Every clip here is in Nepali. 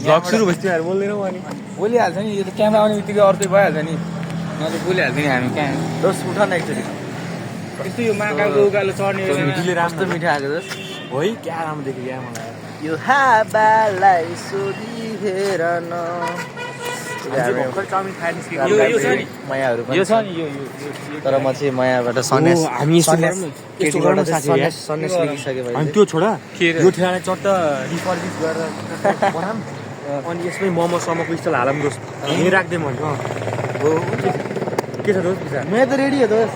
ब्लग सुरु भएपछि तिमीहरू बोल्दैनौ अनि बोलिहाल्छ नि यो त क्यामेरा आउने बित्तिकै अर्कै भइहाल्छ नि नत्र बोलिहाल्छ नि हामी कहाँ दोस उठ न एकचोटि त्यस्तो यो महाकालको उकालो चढ्ने मिठीले राम्रो मिठो आएको दोस हो है क्या राम्रो देख्यो क्या मलाई यो हाबालाई सोधिहेर न भर्खर चाउमिन खाएर निस्केको यो छ नि मायाहरू यो छ नि यो तर म चाहिँ मायाबाट सन्यास हामी सन्यास लिइसके अनि त्यो छोडा यो ठेलालाई चट्ट रिफर्बिस गरेर बनाम अनि यसमै मोमो समोको स्टल हालौँ दोस्त यहीँ राख्दै मैले के छ दोस्त बिचार म त रेडी हो दोस्त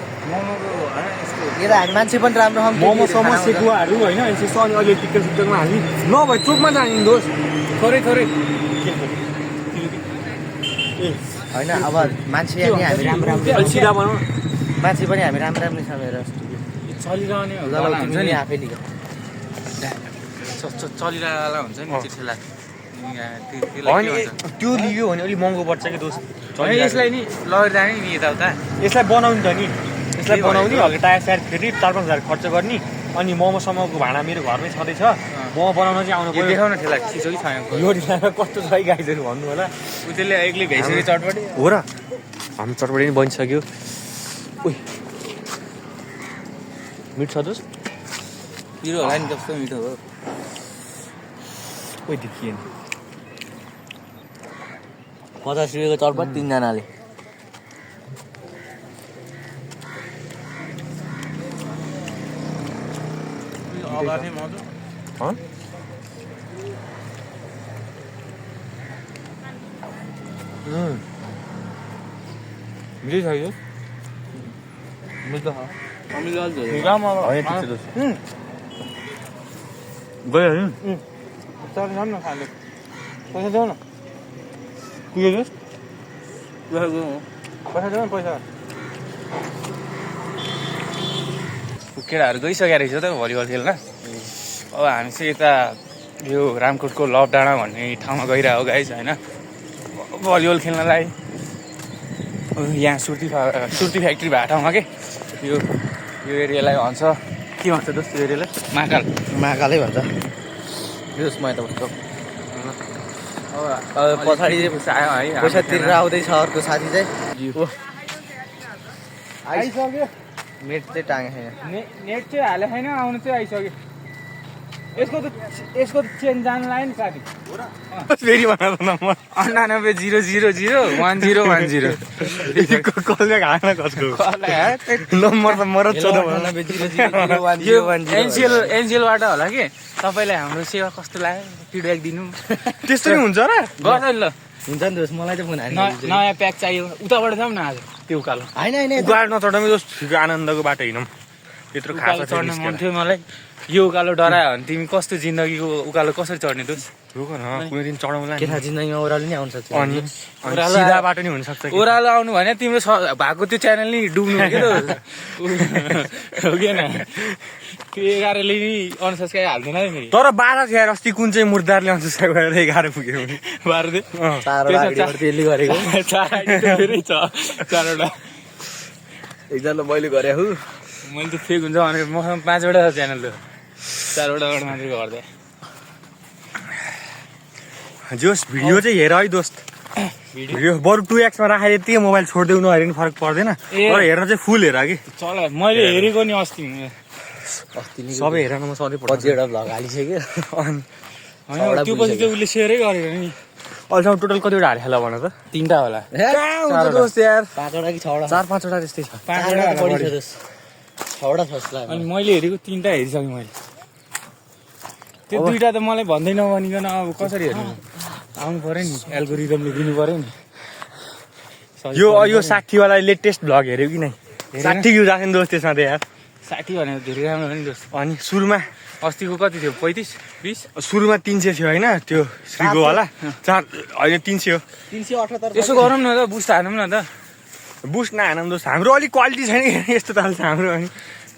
मेरो हामी मान्छे पनि राम्रो मोमो समो सेकुवाहरू होइन यसो अनि अहिले टिकट सिक्टरमा हाल्ने नभए चोकमा जाने दोस्त थोरै होइन अब मान्छे हामी राम्रो राम्रो सिधा बनाऊ मान्छे पनि हामी राम्रो राम्रो छ मेरो चलिरहने हुन्छ नि आफै लिग चलिरहेला हुन्छ नि ठेला होइन त्यो लियो भने अलिक महँगो पर्छ कि दोस्त यसलाई नि लगेर जाने नि यताउता यसलाई बनाउने त नि यसलाई बनाउने हल्का टायर सायर फेरि 4-5 हजार खर्च गर्ने अनि मोमोसम्मको भाँडा मेरो घरमै छँदैछ मोमो बनाउन चाहिँ आउनु पर्यो देखाउन ठेला छिचो कि छैन यो ठेलामा कस्तो छ है गाइजहरू भन्नु होला त्यसले एक्लै भ्याइसक्यो चटपटी हो र हाम्रो चटपटी पनि बनिसक्यो ओइ मिठो छ दोस्त पिरो होला नि कस्तो मिठो हो ओइ देखिएन 50 रुपियाँको चटपट 3 जनाले अगाडि मजो मिठो छ यो मिठो छ हामीले अलि गयो नि चल न खाले पैसा देऊ न पुग्यो दोस्त पैसा देऊ न पैसा केटाहरू गइसकेको रहेछ त भलिबल खेल्न अब हामी चाहिँ यता यो रामकोटको लभ डाँडा भन्ने ठाउँमा गइरहेको गाइस होइन भलिबल खेल्नलाई यहाँ सुर्ती फ्याक्ट्री भएको ठाउँमा के यो एरियालाई भन्छ के भन्छ दोस्त यो एरियालाई महाकालै भन्छ दोस्त म यता बस्छु अब पछाडि आयो है पैसा तिरेर आउँदैछ अर्को साथी चाहिँ आइसक्यो नेट चाहिँ टाँगे छैन नेट चाहिँ हाले छैन आउनु चाहिँ आइसक्यो यसको त चेन्ज जानु लाग्यो नि साथी फेरि भन नम्बर 9900011010 कसले खाएन कसको नम्बर त मरद छ यो एनसिएलबाट होला कि तपाईँलाई हाम्रो सेवा कस्तो लाग्यो फिडब्याक दिनु त्यस्तो नि हुन्छ र गर्छ नि ल हुन्छ नि दोस्त मलाई चाहिँ फोन नयाँ प्याक चाहियो उताबाट जाउँ न आज त्यो उकालो होइन उकालो नचढाउँ दोस्त आनन्दको बाटो हिँडौँ त्यत्रो खास चढ्न मन थियो मलाई यो उकालो डरायो भने तिमी कस्तो जिन्दगीको उकालो कसरी चढ्ने दोस्त रुक न कुनै दिन चढाउँला के थाहा जिन्दगीमा ओह्रालो नि आउन सक्छ अनि सिधा बाटो नि हुनसक्छ ओह्रालो आउनु भने तिम्रो भएको त्यो च्यानल नि डुब्नु हो कि त हो कि न त्यो 11ले नि अनसब्सक्राइब हाल्दैन है फेरि तर 12 थियो अस्ति कुन चाहिँ मुर्दारले अनसब्सक्राइब गरेर 11 पुग्यो भने 12 दे त्यसले गरेको 4 फेरि छ 4वटा एकजना मैले गरे हु मैले त फेक हुन्छ भनेर मसँग 5वटा छ च्यानल त 4वटा मात्रै गर्दै जोस् भिडियो चाहिँ हेर है दोस्त भिडियो बरु 2x मा राखेर त्यही मोबाइल छोड्देऊ नहेरे नि फरक पर्दैन तर हेर्न चाहिँ फुल हेर कि चल मैले हेरेको नि अस्ति सबै हेर न म सधैँ पछि एउटा भ्लग हालिसक्यो होइन त्यो पछि चाहिँ उसले सेयरै गरेर नि अहिलेसम्म टोटल कतिवटा हाले होला भन त 3टा होला दोस्त यार 5वटा कि 6वटा 4-5वटा त्यस्तै छ 5वटा बढी छ दोस्त 6वटा छ जस्तो लाग्यो अनि मैले हेरेको 3टा हेरिसकेँ मैले त्यो 2टा त मलाई भन्दै नभनिकन अब कसरी हेर्नु आउनु पर्यो नि एल्गोरिदमले दिनु पर्यो नि यो 60 वाला लेटेस्ट भ्लग हेर्यो कि नै 60 भ्युज आएको नि दोस्त त्यसमा त यार 60 भनेको धेरै राम्रो हो नि दोस्त अनि सुरुमा अस्तिको कति थियो 35-20 सुरुमा 300 थियो होइन त्यो श्रीको वाला 4 होइन 300 378 यसो गरौँ न त बुस्ट हानौँ न त बुस्ट नहानौँ दोस्त हाम्रो अलिक क्वालिटी छैन यस्तो ताल छ हाम्रो अनि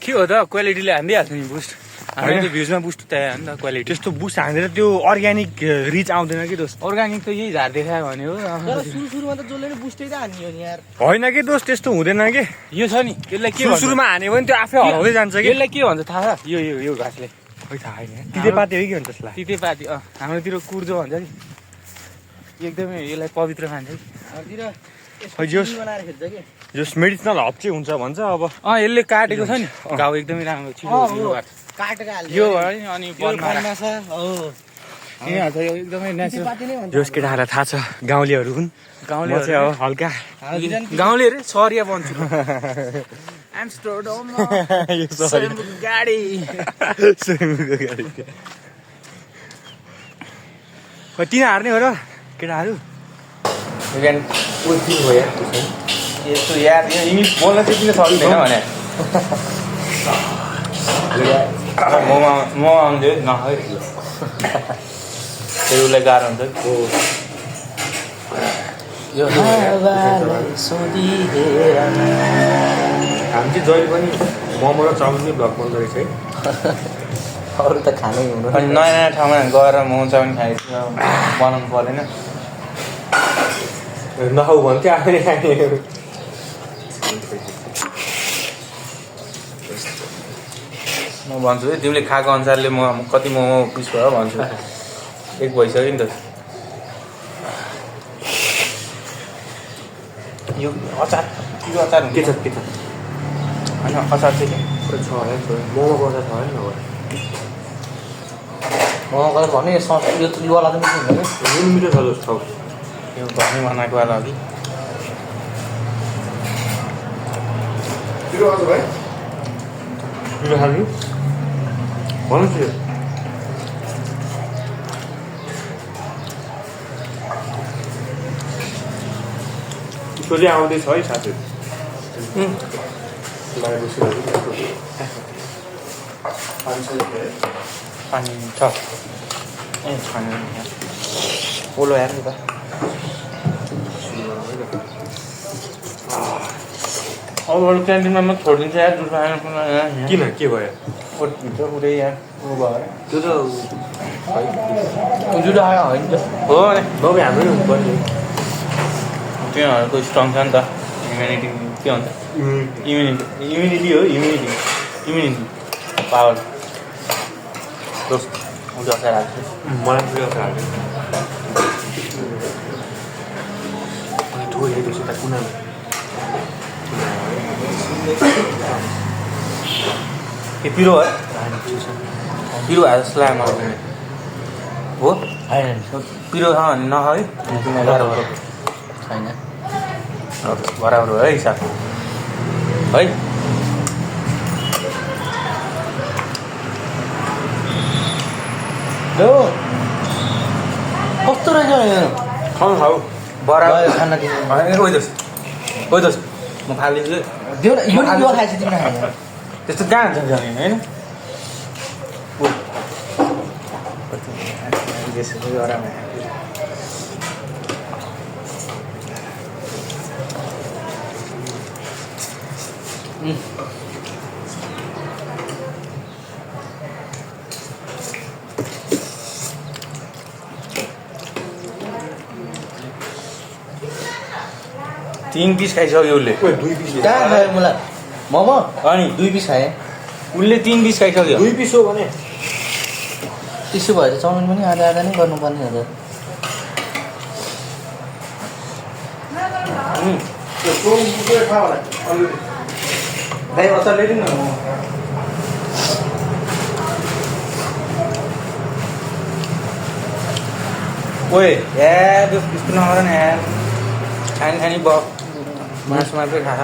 के हो त क्वालिटीले हानिदिइहाल्छ नि बुस्ट हाम्रो त भ्युजमा बुस्ट चाहियो नि त क्वालिटी त्यस्तो बुस्ट हानेर त्यो अर्ग्यानिक रिच आउँदैन कि दोस्त अर्ग्यानिक त यही झार देखायो भने हो तर सुरुमा त जसले नि बुस्टै त हान्यो नि यार होइन कि दोस्त त्यस्तो हुँदैन कि यो छ नि यसलाई के भन्छ सुरुमा हान्यो भने त्यो आफै हराउँदै जान्छ कि यसलाई के भन्छ थाहा छ यो घाँसले खै थाहा छैन तितेपाती हो कि भन्छ त्यसलाई तितेपाती हाम्रोतिर कुर्जो भन्छ नि एकदमै यसलाई पवित्र मान्छ खै जोस् जोस् मेडिसिनल हब चाहिँ हुन्छ भन्छ अब यसले काटेको छ नि घाउ एकदमै राम्रो छिटो काटेर यो भयो नि अनि बनमा एकदमै नेचुरल जोस् केटाहरूलाई थाहा छ गाउँलेहरू हुन् गाउँले चाहिँ अब हल्का गाउँले अरे सरिया बन्छु एम्स्टरडम गाडी तिन हार्ने हो र केटाहरू यस्तो यार इङ्ग्लिस बोल्न चाहिँ किन सकिँदैन भने म आउँछु नखै फेरि उसलाई गाह्रो हुन्छ हामी चाहिँ जहिले पनि मोमो र चाउमिनकै भ्लग बनाउँदो रहेछ है अरू त खानै हुनु अनि नयाँ नयाँ ठाउँमा गएर मोमो चाउमिन खाएपछि बनाउनु पर्दैन नखाऊ भन्थ्यो आफै खाने म भन्छु है तिमीले खाएको अनुसारले म कति मोमो पिस भयो भन्छु एक भइसक्यो नि त यो अचार के अचार के छ होइन अचार चाहिँ के छ होला मोमोको अचार छ नि मलाई भने सस यो वाला चाहिँ मिठो हुन्छ यो मिठो छ जस्तो यो घरमै बनाएको वाला अघि मिठो छ भाइ मिठो खानु भन्नुहोस् यो सोझै आउँदैछ है साथीहरू पानी छ ए छैन पोलो हेर्नु त अब अरू क्यान्टिनमा म छोडिदिन्छु यार दुध खानु किन के भयो भित्र पुरै यहाँ उ भएर त्यो त जुडो आयो होइन त हो नि दबाई हाम्रै हुनुपर्ने तिनीहरूको स्ट्रङ छ नि त इम्युनिटी के भन्छ इम्युनिटी हो इम्युनिटी पावर दोस्त उसले असार हाल्छु मलाई पनि असार हाल्छ ठुलो हेर्दैछु त कुनामा के पिरो है पिरो हाल जस्तो लाग्यो मलाई हो पिरो छ भने नख है बराबर छैन बराबर हो है हिसाब है हो कस्तो रहेछ खाऊ बराबर खाना दिनु ओइदोस् म फालिदिन्छु यो खाएछ तिमीले खाने त्यस्तो कहाँ हुन्छ जाने होइन तीन पिस खाइसक्यो उसले दुई पिस कहाँ खायो मलाई मोमो अनि 2 पिस खाएँ उसले 3 पिस खाइसक्यो 2 पिस हो भने त्यसो भएर चाउमिन पनि आधा आधा नै गर्नुपर्ने हो भाइ अचार ल्याइदिनु न ओए यार त्यस्तो नगर न यार खानी मासु मात्रै खा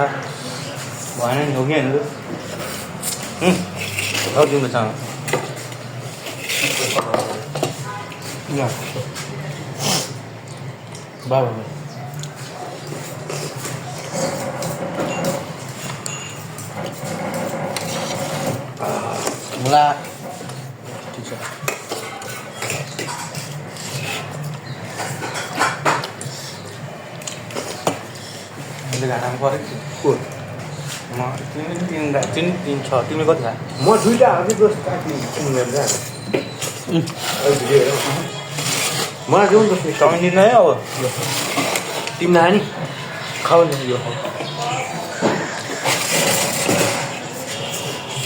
भएन नि हो कि होइन तिम्रोसँग बाबा मुला ठिक छ घाटामा परेको म तिन छ तिमीले कति खा म दुईटा हाल्दै दोस्त मलाई देऊ नि त चाउमिन दिँदैन है अब तिमीले हानी खाऊ नि यो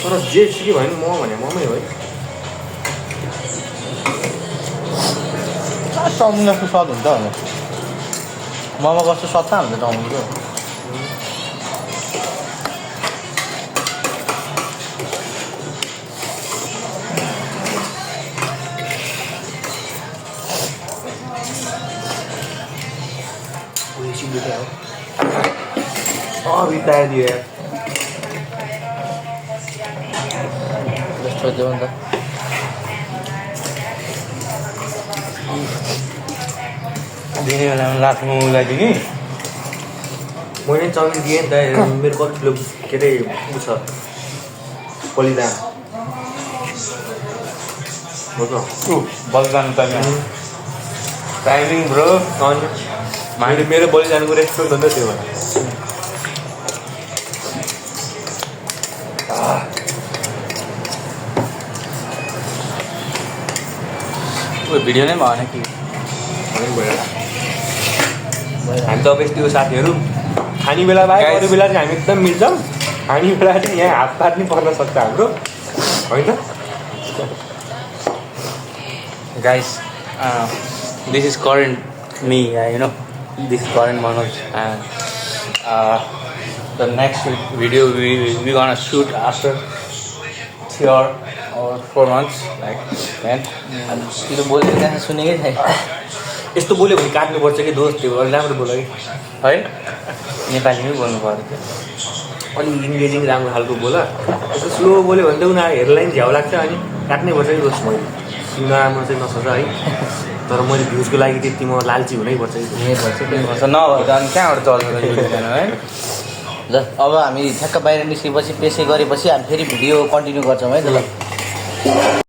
तर जे सिके भयो नि म भने ममै हो है चाउमिन जस्तो स्वाद हुन्छ होला मोमो कस्तो सत्ता हुन्छ टाउनको अभी टायर दियो यार जस्तो देऊ नि त दिने बेलामा लास्ट मोमो लगाइदिने मैले चाउमिन दिएँ नि त मेरो कति किलो के अरे उ छ बलिदान हो त बलिदान त टाइमिङ ब्रो अनि मेरो बलिदानको रेस्टुरेन्ट हो नि त त्यो भएर भिडियो नै भएन कि हामी त अब यस्तो साथीहरू खाने बेला बाहेक अरू बेला चाहिँ हामी एकदम मिल्छौँ खाने बेला चाहिँ यहाँ हात पार्नै पर्न सक्छ हाम्रो होइन guys this is current me you know this is current Manoj and the next video we gonna shoot after 3 or 4 months like then त्यो बोलेको त्यहाँ सुनेकै थिएँ यस्तो बोल्यो भने काट्नुपर्छ कि दोस्त त्यो अलिक राम्रो बोल्यो कि है नेपालीमै बोल्नु पर्यो अलिक इङ्ग्लिजिङ राम्रो खालको बोल यस्तो स्लो बोल्यो भने त उनीहरू हेर्नलाई पनि झ्याउ लाग्छ अनि काट्नै पर्छ कि दोस्त मैले नराम्रो चाहिँ नसोच है तर मैले भ्युजको लागि त्यति म लालची हुनैपर्छ कि नभए त अनि कहाँबाट चल्छ है ल अब हामी ठ्याक्क बाहिर निस्केपछि पेसै गरेपछि हामी फेरि भिडियो कन्टिन्यू गर्छौँ है त ल